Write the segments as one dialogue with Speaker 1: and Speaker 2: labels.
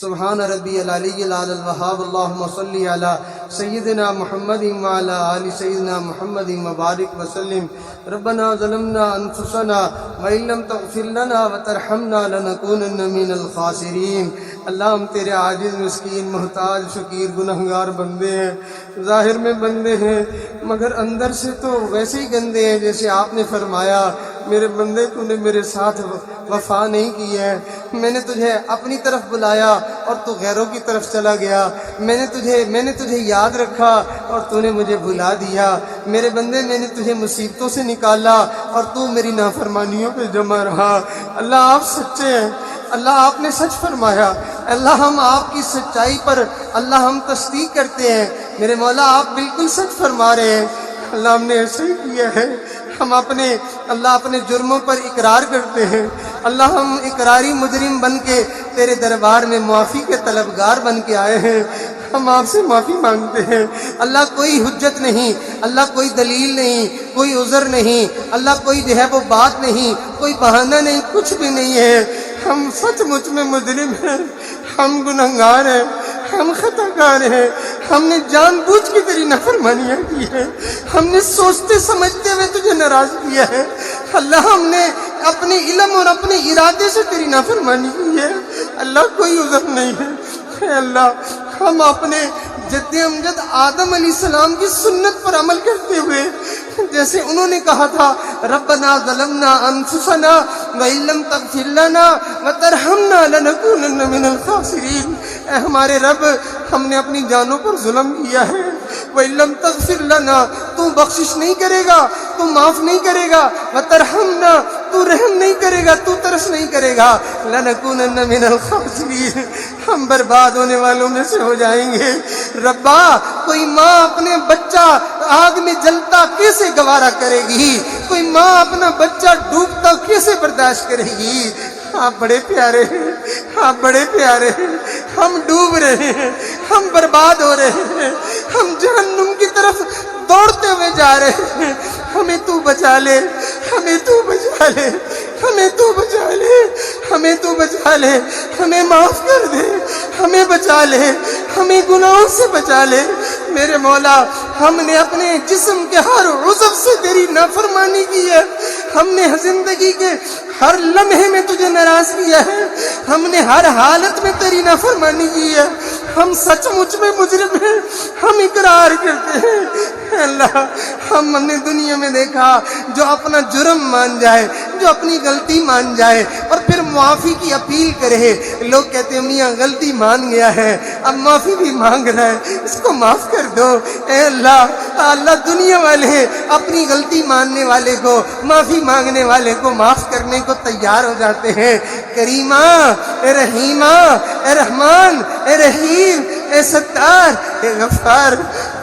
Speaker 1: سبحان ربی العلی العلی الوہاب اللہم صلی علی سیدنا محمد وعلی آل سیدنا محمد وبارک وسلم ربنا ظلمنا انفسنا وإن لم تغفر لنا وترحمنا لنکونن من الخاسرین۔ اللہ ہم تیرے عاجز مسکین محتاج فقیر گنہگار بندے ہیں، ظاہر میں بندے ہیں مگر اندر سے تو ویسے ہی گندے ہیں جیسے آپ نے فرمایا میرے بندے تو نے میرے ساتھ وفا نہیں کی ہے، میں نے تجھے اپنی طرف بلایا اور تو غیروں کی طرف چلا گیا، میں نے تجھے یاد رکھا اور تو نے مجھے بھلا دیا۔ میرے بندے میں نے تجھے مصیبتوں سے نکالا اور تو میری نافرمانیوں پہ جمع رہا۔ اللہ آپ سچے ہیں، اللہ آپ نے سچ فرمایا، اللہ ہم آپ کی سچائی پر اللہ ہم تصدیق کرتے ہیں۔ میرے مولا آپ بالکل سچ فرما رہے ہیں، اللہ ہم نے ایسے ہی کیا ہے، ہم اپنے جرموں پر اقرار کرتے ہیں، اللہ ہم اقراری مجرم بن کے تیرے دربار میں معافی کے طلبگار بن کے آئے ہیں، ہم آپ سے معافی مانگتے ہیں۔ اللہ کوئی حجت نہیں، اللہ کوئی دلیل نہیں، کوئی عذر نہیں، اللہ کوئی جو ہے وہ بات نہیں، کوئی بہانہ نہیں، کچھ بھی نہیں ہے۔ ہم سچ مچ میں مجرم ہیں، ہم گنہگار ہیں، ہم خطا کار ہیں، ہم نے جان بوجھ کے تیری نافرمانیاں کی ہے، ہم نے سوچتے سمجھتے ہوئے تجھے ناراض کیا ہے۔ اللہ ہم نے اپنے علم اور اپنے ارادے سے تیری نافرمانی کی ہے، اللہ کوئی عذر نہیں ہے۔ اے اللہ ہم اپنے جد امجد آدم علیہ السلام کی سنت پر عمل کرتے ہوئے جیسے انہوں نے کہا تھا ربنا ظلمنا انفسنا وإن لم تغفر لنا وترحمنا لنکونن من الخاسرین۔ اے ہمارے رب ہم نے اپنی جانوں پر ظلم کیا ہے، وإن لم تغفر لنا تو بخشش نہیں کرے گا، تو معاف نہیں کرے گا، وترحمنا تو رحم نہیں کرے گا، تو ترس نہیں کرے گا، لنکونن من الخاسرین ہم برباد ہونے والوں میں سے ہو جائیں گے۔ ربا کوئی ماں اپنے بچہ آگ میں جلتا کیسے گوارا کرے گی، کوئی ماں اپنا بچہ ڈوبتا کیسے برداشت کرے گی۔ آپ بڑے پیارے ہیں، آپ بڑے پیارے ہیں، ہم ڈوب رہے ہیں، ہم برباد ہو رہے ہیں، ہم جہنم کی طرف دوڑتے ہوئے جا رہے ہیں، ہمیں تو بچا لے، ہمیں تو بچا لے، ہمیں تو بچا لے، ہمیں تو بچا لے، ہمیں معاف کر دے، ہمیں بچا لے، ہمیں گناہوں سے بچا لے۔ میرے مولا ہم نے اپنے جسم کے ہر عضو سے تیری نافرمانی کی ہے، ہم نے زندگی کے ہر لمحے میں تجھے ناراض کیا ہے، ہم نے ہر حالت میں تیری نافرمانی کی ہے، ہم سچ مچ میں مجرم ہیں، ہم اقرار کرتے ہیں۔ اے اللہ ہم نے دنیا میں دیکھا جو اپنا جرم مان جائے، جو اپنی غلطی مان جائے اور پھر معافی کی اپیل کرے، لوگ کہتے ہیں میاں غلطی مان گیا ہے اب معافی بھی مانگ رہا ہے، اس کو معاف کر دو۔ اے اللہ دنیا والے اپنی غلطی ماننے والے کو، معافی مانگنے والے کو معاف کرنے کو تیار ہو جاتے ہیں۔ کریمہ اے رحیمہ اے رحمان اے رحیم اے ستار اے غفار،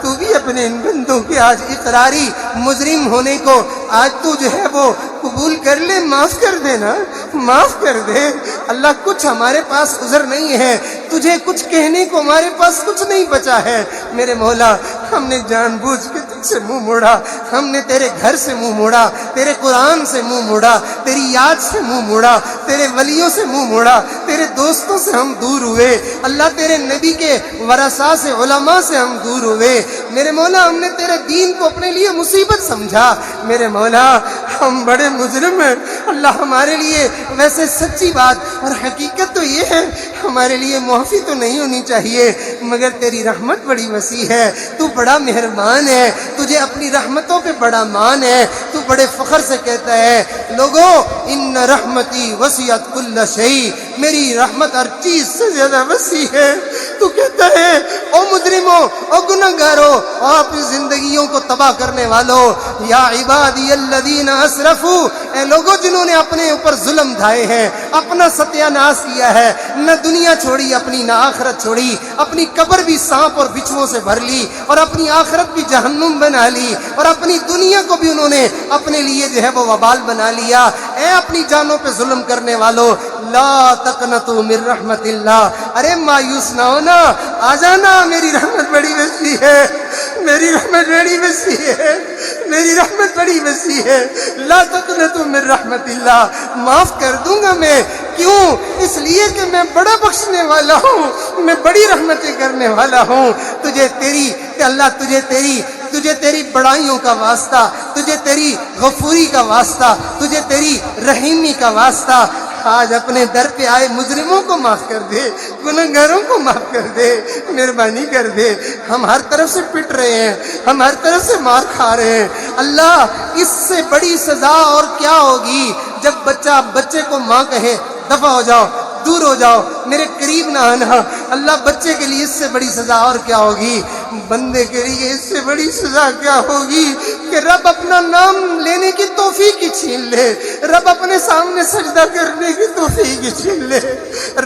Speaker 1: تو بھی اپنے ان بندوں کے آج اقراری مجرم ہونے کو آج تو جو ہے وہ قبول کر لے، معاف کر دے نا، معاف کر دے۔ اللہ کچھ ہمارے پاس عذر نہیں ہے، تجھے کچھ کہنے کو ہمارے پاس کچھ نہیں بچا ہے۔ میرے مولا ہم نے جان بوجھ کے تجھ سے منہ موڑا، ہم نے تیرے گھر سے منہ موڑا، تیرے قرآن سے منہ موڑا، تیری یاد سے منہ موڑا، تیرے ولیوں سے منہ موڑا، تیرے دوستوں سے ہم دور ہوئے، اللہ تیرے نبی کے ورثاء سے، علماء سے ہم دور ہوئے۔ میرے مولا ہم نے تیرے دین کو اپنے لیے مصیبت سمجھا۔ میرے مولا ہم بڑے مجرم ہیں، اللہ ہمارے لیے ویسے سچی بات اور حقیقت تو یہ ہے ہمارے لیے معافی تو نہیں ہونی چاہیے، مگر تیری رحمت بڑی وسیع ہے، تو بڑا مہربان ہے، تجھے اپنی رحمتوں پہ بڑا مان ہے، تو بڑے فخر سے کہتا ہے لوگو ان رحمتی وسعت کل شیء، میری رحمت ہر چیز سے زیادہ وسیع ہے۔ تو کہتا ہے او مجرموں، او گنہگاروں، او اپنی زندگیوں کو تباہ کرنے والوں، یا عبادی الذین اسرفوا، اے لوگوں جنہوں نے اپنے اوپر ظلم ڈھائے ہیں، اپنا ستیہ ناش کیا ہے، نہ دنیا چھوڑی اپنی نہ آخرت چھوڑی، اپنی قبر بھی سانپ اور بچھوؤں سے بھر لی اور اپنی آخرت بھی جہنم بنا لی اور اپنی دنیا کو بھی انہوں نے اپنے لیے جو ہے وہ وبال بنا لیا۔ اے اپنی جانوں پہ ظلم کرنے والوں لا تقنطوا من رحمت اللہ، ارے مایوس نہ ہونا، آ جانا، میری رحمت بڑی وسیع ہے، میری رحمت بڑی وسیع ہے، میری رحمت بڑی وسیع ہے۔ لا تقنطوا من رحمت اللہ، معاف کر دوں گا میں، کیوں؟ اس لیے کہ میں بڑا بخشنے والا ہوں، میں بڑی رحمتیں کرنے والا ہوں۔ تجھے تیری بڑائیوں کا واسطہ، تجھے تیری غفوری کا واسطہ، تجھے تیری رحیمی کا واسطہ، آج اپنے در پہ آئے مجرموں کو معاف کر دے، گنہگاروں کو معاف کر دے، مہربانی کر دے۔ ہم ہر طرف سے پٹ رہے ہیں، ہم ہر طرف سے مار کھا رہے ہیں۔ اللہ، اس سے بڑی سزا اور کیا ہوگی جب بچے کو ماں کہے دفع ہو جاؤ، دور ہو جاؤ، میرے قریب نہ آنا۔ اللہ، بچے کے لیے اس سے بڑی سزا اور کیا ہوگی؟ بندے کے لیے اس سے بڑی سزا کیا ہوگی کہ رب اپنا نام لینے کی توفیق ہی چھین لے، رب اپنے سامنے سجدہ کرنے کی توفیق ہی چھین لے،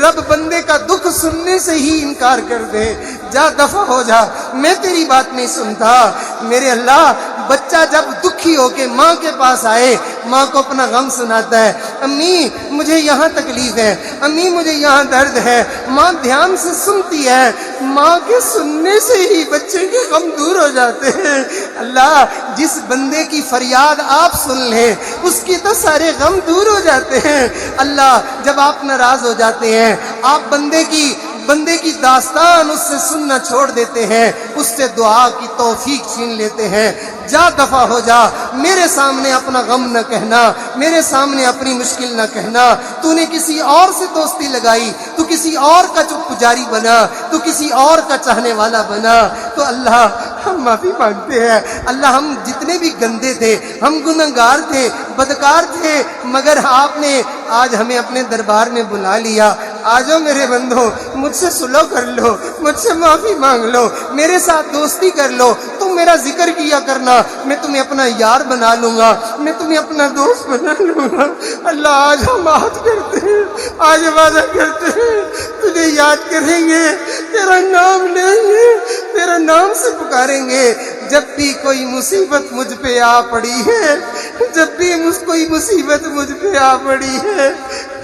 Speaker 1: رب بندے کا دکھ سننے سے ہی انکار کر دے۔ جا دفع ہو جا، میں تیری بات نہیں سنتا۔ میرے اللہ، بچہ جب دکھی ہو کے ماں کے پاس آئے، ماں کو اپنا غم سناتا ہے، امی مجھے یہاں تکلیف ہے، امی مجھے یہاں درد ہے، ماں دھیان سے سنتی ہے، ماں کے سننے سے ہی بچے کے غم دور ہو جاتے ہیں۔ اللہ، جس بندے کی فریاد آپ سن لیں اس کی تو سارے غم دور ہو جاتے ہیں۔ اللہ، جب آپ ناراض ہو جاتے ہیں، آپ بندے کی داستان اس سے سننا چھوڑ دیتے ہیں، اس سے دعا کی توفیق چھین لیتے ہیں۔ جا دفع ہو جا، میرے سامنے اپنا غم نہ کہنا، میرے سامنے اپنی مشکل نہ کہنا۔ تو نے کسی اور سے دوستی لگائی، تو کسی اور کا چپ پجاری بنا، تو کسی اور کا چاہنے والا بنا۔ تو اللہ، ہم معافی مانگتے ہیں۔ اللہ، ہم جتنے بھی گندے تھے، ہم گنہگار تھے، بدکار تھے، مگر آپ نے آج ہمیں اپنے دربار میں بلا لیا۔ آ جاؤ میرے بندو، مجھ سے صلح کر لو، مجھ سے معافی مانگ لو، میرے ساتھ دوستی کر لو۔ تم میرا ذکر کیا کرنا، میں تمہیں اپنا یار بنا لوں گا، میں تمہیں اپنا دوست بنا لوں گا۔ اللہ، آج ہم عہد کرتے ہیں، آج وعدہ کرتے ہیں، تجھے یاد کریں گے، تیرا نام لیں گے، تیرا نام سے پکاریں گے۔ جب بھی کوئی مصیبت مجھ پہ آ پڑی ہے، جب بھی کوئی مصیبت مجھ پہ آ پڑی ہے،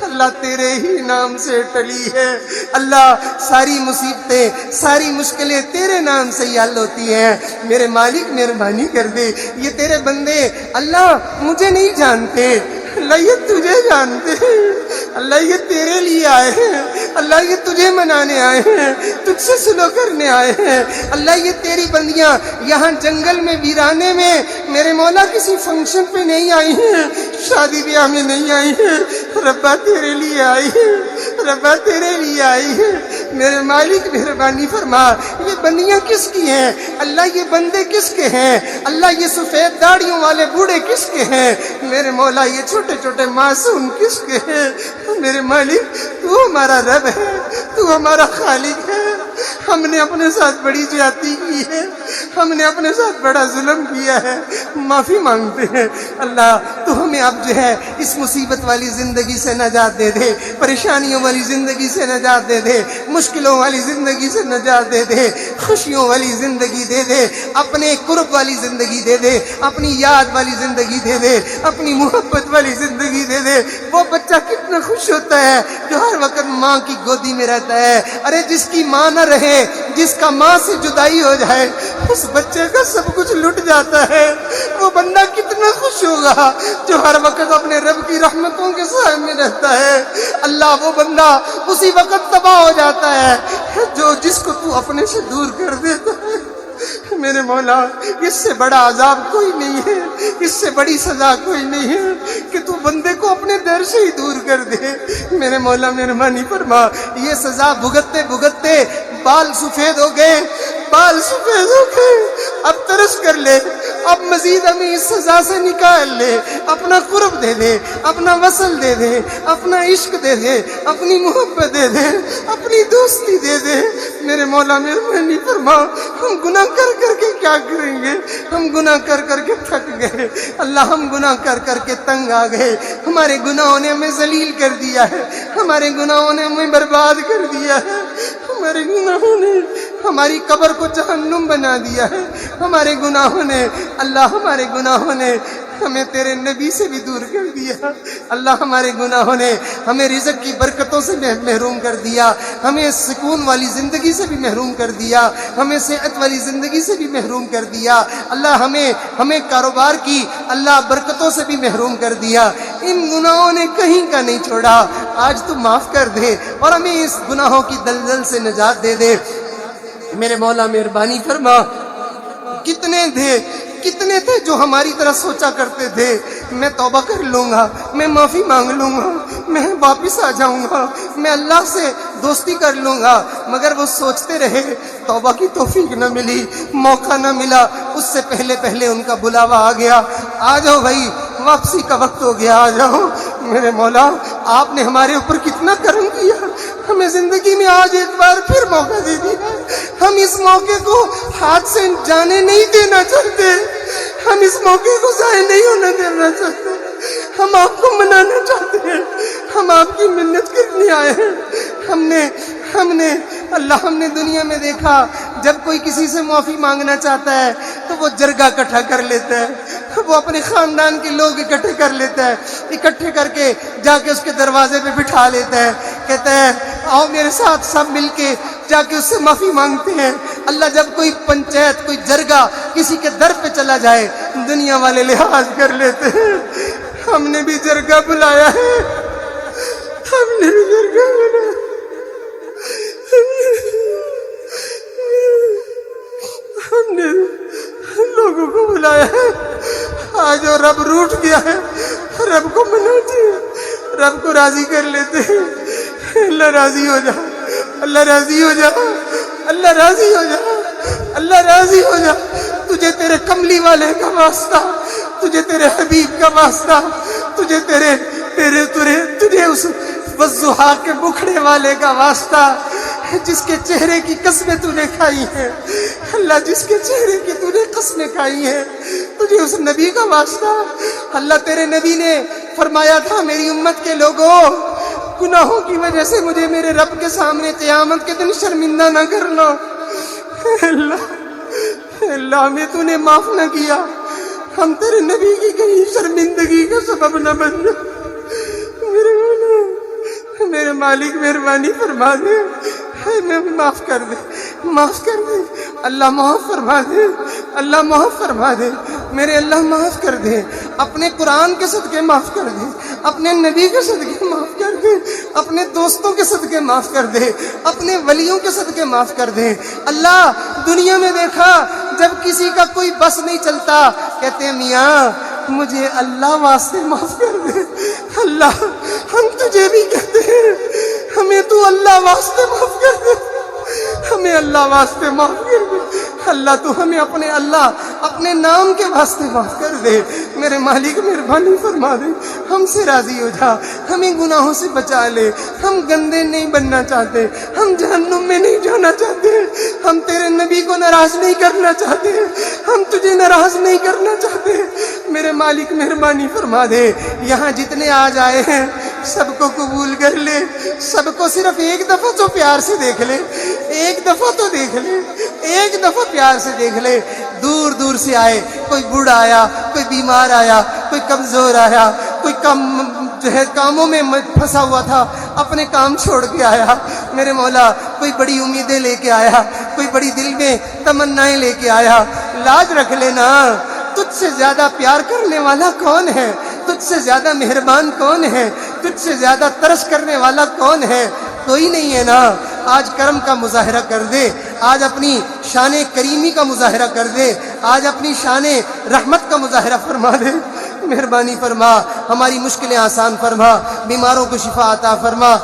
Speaker 1: اللہ تیرے ہی نام سے ٹلی ہے۔ اللہ، ساری مصیبتیں، ساری مشکلیں تیرے نام سے ہی حل ہوتی ہیں۔ میرے مالک، مہربانی کر دے۔ یہ تیرے بندے اللہ مجھے نہیں جانتے، اللہ یہ تجھے جانتے ہیں، اللہ یہ تیرے لیے آئے ہیں، اللہ یہ تجھے منانے آئے ہیں، تجھ سے صلح کرنے آئے ہیں۔ اللہ، یہ تیری بندیاں یہاں جنگل میں ویرانے میں میرے مولا کسی فنکشن پہ نہیں آئی ہیں، شادی بیاہ میں نہیں آئی ہیں، ربا تیرے لیے آئی ہیں، ربا تیرے لیے آئی ہیں۔ میرے مالک، مہربانی فرما، یہ بندیاں کس کی ہیں؟ اللہ، یہ بندے کس کے ہیں؟ اللہ، یہ سفید داڑھیوں والے بوڑھے کس کے ہیں؟ میرے مولا، یہ چھوٹے چھوٹے معصوم کس کے ہیں؟ میرے مالک، تو ہمارا رب ہے، تو ہمارا خالق ہے۔ ہم نے اپنے ساتھ بڑی زیادتی کی ہے، ہم نے اپنے ساتھ بڑا ظلم کیا ہے، معافی مانگتے ہیں۔ اللہ، تو ہمیں اب جو ہے اس مصیبت والی زندگی سے نجات دے دے، پریشانیوں والی زندگی سے نجات دے دے، مشکلوں والی زندگی سے نجات دے دے، خوشیوں والی زندگی دے دے، اپنے قرب والی زندگی دے دے، اپنی یاد والی زندگی دے دے، اپنی محبت والی زندگی دے دے۔ وہ بچہ کتنا خوش ہوتا ہے جو ہر وقت ماں کی گودی میں رہتا ہے۔ ارے جس کی ماں نہ رہے، جس کا ماں سے جدائی ہو جائے، اس بچے کا سب کچھ لٹ جاتا ہے۔ وہ بندہ کتنا خوش ہوگا جو ہر وقت اپنے رب کی رحمتوں کے سائے میں رہتا ہے۔ اللہ، وہ بندہ اسی وقت تباہ ہو جاتا ہے جس کو تو اپنے سے دور کر دیتا ہے۔ میرے مولا، اس سے بڑا عذاب کوئی نہیں ہے، اس سے بڑی سزا کوئی نہیں ہے کہ تو بندے کو اپنے در سے ہی دور کر دے۔ میرے مولا، مہربانی فرما، یہ سزا بھگتتے بھگتتے بال سفید ہو گئے، بال سفید ہو گئے، اب ترس کر لے، اب مزید ہمیں اس سزا سے نکال لے، اپنا قرب دے دے، اپنا وصل دے دے، اپنا عشق دے دے، اپنی محبت دے دے، اپنی دوستی دے دے۔ میرے مولا، مہربانی فرما، ہم گناہ کر کر کے کیا کریں گے؟ ہم گناہ کر کر کے تھک گئے۔ اللہ، ہم گناہ کر کر کے تنگ آ گئے، ہمارے گناہوں نے ہمیں ذلیل کر دیا ہے، ہمارے گناہوں نے ہمیں برباد کر دیا ہے، ہمارے گناہوں نے ہماری قبر کو جہنم بنا دیا ہے، ہمارے گناہوں نے، اللہ ہمارے گناہوں نے ہمیں تیرے نبی سے بھی دور کر دیا۔ اللہ، ہمارے گناہوں نے ہمیں رزق کی برکتوں سے محروم کر دیا، ہمیں سکون والی زندگی سے بھی محروم کر دیا، ہمیں صحت والی زندگی سے بھی محروم کر دیا۔ اللہ، ہمیں کاروبار کی اللہ برکتوں سے بھی محروم کر دیا۔ ان گناہوں نے کہیں کا نہیں چھوڑا، آج تو معاف کر دے اور ہمیں اس گناہوں کی دلدل سے نجات دے دے۔ میرے مولا مہربانی فرما، کتنے تھے جو ہماری طرح سوچا کرتے تھے میں توبہ کر لوں گا، میں معافی مانگ لوں گا، میں واپس آ جاؤں گا، میں اللہ سے دوستی کر لوں گا، مگر وہ سوچتے رہے، توبہ کی توفیق نہ ملی، موقع نہ ملا، اس سے پہلے ان کا بلاوا آ گیا۔ آ جاؤ بھائی، واپسی کا وقت ہو گیا، آ جاؤ۔ میرے مولا آپ نے ہمارے اوپر کتنا کرم کیا، ہمیں زندگی میں آج ایک بار پھر موقع دے دیا، ہم اس موقع کو ہاتھ سے جانے نہیں دینا چاہتے، ہم اس موقع کو ضائع نہیں ہونے دینا چاہتے، ہم آپ کو منانا چاہتے ہیں، ہم آپ کی منت کرنے آئے ہیں۔ ہم نے دنیا میں دیکھا جب کوئی کسی سے معافی مانگنا چاہتا ہے تو وہ جرگہ اکٹھا کر لیتا ہے، وہ اپنے خاندان کے لوگ اکٹھے کر لیتا ہے، اکٹھے کر کے جا کے اس کے دروازے پہ بٹھا لیتا ہے، کہتا ہے آؤ میرے ساتھ سب مل کے جا کے اس سے معافی مانگتے ہیں۔ اللہ جب کوئی پنچایت، کوئی جرگہ کسی کے در پہ چلا جائے دنیا والے لحاظ کر لیتے ہیں۔ ہم نے بھی جرگہ بلایا ہے، ہم نے بھی جرگہ بلایا، ہم نے لوگوں کو بلایا ہے۔ آج اور رب روٹھ گیا ہے، رب کو مناتے ہیں، رب کو راضی کر لیتے ہیں۔ اللہ راضی ہو جا، اللہ راضی ہو جا، اللہ راضی ہو جا، اللہ راضی ہو جا۔ تجھے تیرے کملی والے کا واسطہ، تجھے تیرے حبیب کا واسطہ، تجھے اس والضحیٰ کے بکھڑے والے کا واسطہ، جس کے چہرے کی قسمیں تو نے کھائی ہیں، اللہ جس کے چہرے کی تو نے قسمیں کھائی ہیں، تجھے اس نبی کا واسطہ۔ اللہ تیرے نبی نے فرمایا تھا میری امت کے لوگوں، گناہوں کی وجہ سے مجھے میرے رب کے سامنے قیامت کے دن شرمندہ نہ کرنا۔ اللہ ہمیں تو نے معاف نہ کیا، ہم تیرے نبی کی کہیں شرمندگی کا سبب نہ بن جائے۔ میرے مالک مہربانی فرما دے، ہمیں معاف کر دے، معاف کر دے، اللہ معاف فرما دے، اللہ معاف فرما دے، میرے اللہ معاف کر دے، اپنے قرآن کے صدقے معاف کر دے، اپنے نبی کے صدقے معاف کر دے، اپنے دوستوں کے صدقے معاف کر دے، اپنے ولیوں کے صدقے معاف کر دے۔ اللہ دنیا میں دیکھا جب کسی کا کوئی بس نہیں چلتا، کہتے ہیں میاں مجھے اللہ واسطے معاف کر دے۔ اللہ ہم تجھے بھی کہتے ہیں، ہمیں تو اللہ واسطے معاف کر دے، ہمیں اللہ واسطے معاف کر دے۔ اللہ تو ہمیں اپنے نام کے واسطے معاف کر دے۔ میرے مالک مہربانی فرما دے، ہم سے راضی ہو جا، ہمیں گناہوں سے بچا لے، ہم گندے نہیں بننا چاہتے، ہم جہنم میں نہیں جانا چاہتے، ہم تیرے نبی کو ناراض نہیں کرنا چاہتے، ہم تجھے ناراض نہیں کرنا چاہتے۔ میرے مالک مہربانی فرما دے، یہاں جتنے آج آئے ہیں سب کو قبول کر لے، سب کو صرف ایک دفعہ تو پیار سے دیکھ لے، ایک دفعہ تو دیکھ لے، ایک دفعہ پیار سے دیکھ لے۔ دور دور سے آئے، کوئی بوڑھا آیا، کوئی بیمار آیا، کوئی کمزور آیا، کوئی کاموں میں پھنسا ہوا تھا، اپنے کام چھوڑ کے آیا۔ میرے مولا کوئی بڑی امیدیں لے کے آیا، کوئی بڑی دل میں تمنائیں لے کے آیا۔ لاج رکھ لینا، تجھ سے زیادہ پیار کرنے والا کون ہے؟ تجھ سے زیادہ مہربان کون ہے؟ تجھ سے زیادہ ترس کرنے والا کون ہے؟ کوئی نہیں ہے نا۔ آج کرم کا مظاہرہ کر دے، آج اپنی شان کریمی کا مظاہرہ کر دے، آج اپنی شان رحمت کا مظاہرہ فرما دے۔ مہربانی فرما، ہماری مشکلیں آسان فرما، بیماروں کو شفا عطا فرما،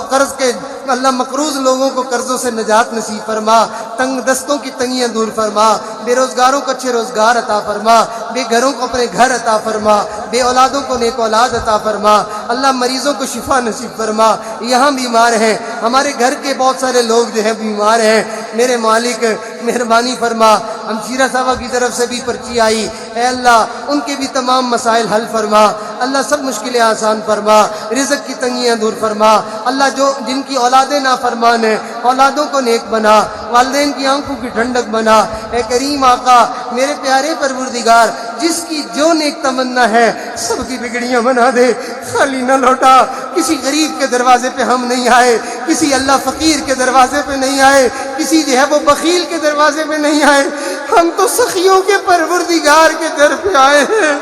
Speaker 1: قرض کے اللہ مقروض لوگوں کو قرضوں سے نجات نصیب فرما، تنگ دستوں کی تنگیاں دور فرما، بے روزگاروں کو اچھے روزگار عطا فرما، بے گھروں کو اپنے گھر عطا فرما، بے اولادوں کو نیک اولاد عطا فرما۔ اللہ مریضوں کو شفا نصیب فرما۔ یہاں بیمار ہیں، ہمارے گھر کے بہت سارے لوگ جو ہیں بیمار ہیں، میرے مالک مہربانی فرما۔ ہمشیرہ صاحبہ کی طرف سے بھی پرچی آئی، اے اللہ ان کے بھی تمام مسائل حل فرما، اللہ سب مشکلیں آسان فرما، رزق کی تنگیاں دور فرما۔ اللہ جن کی اولادیں نافرمان ہیں، اولادوں کو نیک بنا، والدین کی آنکھوں کی ٹھنڈک بنا۔ اے کریم آقا میرے پیارے پروردگار، جس کی جو نیک تمنا ہے سب کی بگڑیاں بنا دے، خالی نہ لوٹا۔ کسی غریب کے دروازے پہ ہم نہیں آئے، کسی اللہ فقیر کے دروازے پہ نہیں آئے، کسی جو ہے وہ بخیل کے دروازے پہ نہیں آئے، ہم تو سخیوں کے پروردگار کے در پہ آئے ہیں۔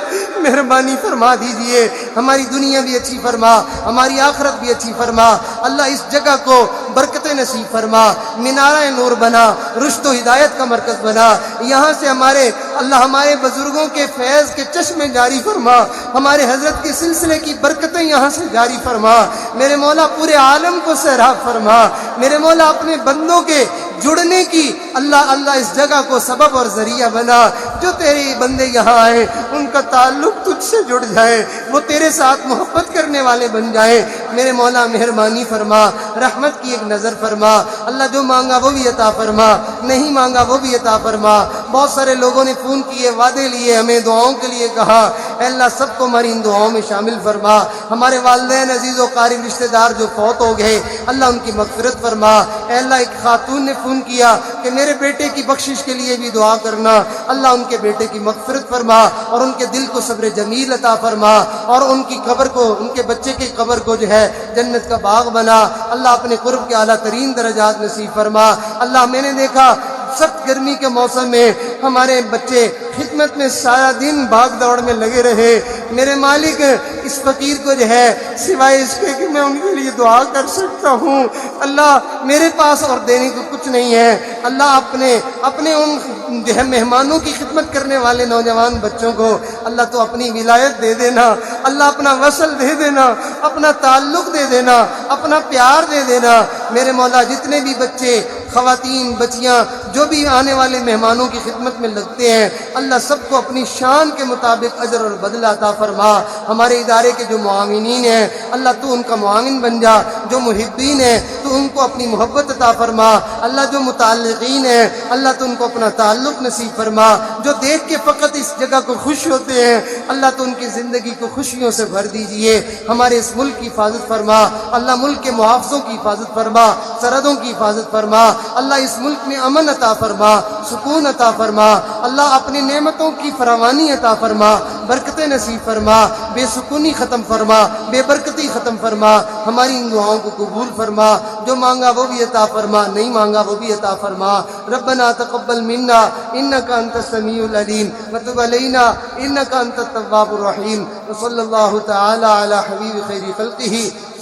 Speaker 1: مہربانی فرما دیجئے، ہماری دنیا بھی اچھی فرما، ہماری آخرت بھی اچھی فرما۔ اللہ اس جگہ کو برکت نصیب فرما، مینارہ نور بنا، رشد و ہدایت کا مرکز بنا، یہاں سے ہمارے بزرگوں کے فیض کے چشمے جاری فرما، ہمارے حضرت کے سلسلے کی برکتیں یہاں سے جاری فرما، میرے مولا پورے عالم کو سیراب فرما، میرے مولا اپنے بندوں کے جڑنے کی اللہ اس جگہ کو سبب اور ذریعہ بنا، جو تیرے بندے یہاں آئے ان کا تعلق تجھ سے جڑ جائے، وہ تیرے ساتھ محبت کرنے والے بن جائیں۔ میرے مولا مہربانی فرما، رحمت کی ایک نظر فرما، اللہ جو مانگا وہ بھی عطا فرما، نہیں مانگا وہ بھی عطا فرما۔ بہت سارے لوگوں نے فون کیے، وعدے لیے، ہمیں دعاؤں کے لیے کہا، اے اللہ سب کو ہماری ان دعاؤں میں شامل فرما۔ ہمارے والدین عزیز و قریب رشتہ دار جو فوت ہو گئے، اللہ ان کی مغفرت فرما۔ اے اللہ ایک خاتون نے فون کیا کہ میرے بیٹے کی بخشش کے لیے بھی دعا کرنا، اللہ ان کے بیٹے کی مغفرت فرما اور ان کے دل کو صبر جمیل عطا فرما، اور ان کی قبر کو، ان کے بچے کی قبر کو جو ہے جنت کا باغ بنا، اللہ اپنے قرب کے اعلیٰ ترین درجات نصیب فرما۔ اللہ میں نے دیکھا سخت گرمی کے موسم میں ہمارے بچے خدمت میں سارا دن بھاگ دوڑ میں لگے رہے، میرے مالک اس فقیر کو جو ہے سوائے اس کے کہ میں ان کے لیے دعا کر سکتا ہوں، اللہ میرے پاس اور دینے کو کچھ نہیں ہے، اللہ اپنے ان جو ہے مہمانوں کی خدمت کرنے والے نوجوان بچوں کو اللہ تو اپنی ولایت دے دینا، اللہ اپنا وصل دے دینا، اپنا تعلق دے دینا، اپنا پیار دے دینا۔ میرے مولا جتنے بھی بچے، خواتین، بچیاں جو بھی آنے والے مہمانوں کی خدمت میں لگتے ہیں، اللہ سب کو اپنی شان کے مطابق اجر اور بدلہ عطا فرما۔ ہمارے ادارے کے جو معاونین ہیں اللہ تو ان کا معاون بن جا، جو محبین ہیں تو ان کو اپنی محبت عطا فرما، اللہ جو متعلقین ہیں اللہ تو ان کو اپنا تعلق نصیب فرما، جو دیکھ کے فقط اس جگہ کو خوش ہوتے ہیں اللہ تو ان کی زندگی کو خوشیوں سے بھر دیجئے۔ ہمارے اس ملک کی حفاظت فرما، اللہ ملک کے محافظوں کی حفاظت فرما، سرحدوں کی حفاظت فرما، اللہ اس ملک میں امن عطا فرما، سکون عطا فرما، اللہ اپنی نعمتوں کی فراوانی عطا فرما، برکتیں نصیب فرما، بے سکونی ختم فرما، بے برکتی ختم فرما، ہماری ان دعاؤں کو قبول فرما، جو مانگا وہ بھی عطا فرما، نہیں مانگا وہ بھی عطا فرما۔ ربنا تقبل منا انک انت السمیع العلیم وتب علینا انک انت التواب الرحیم، وصلی اللہ تعالی علی حبیب خیر خلقہ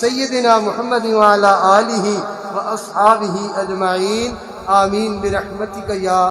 Speaker 1: سیدنا محمد وعلی آلہ واصحابہ اجمعین، آمین برحمتک یا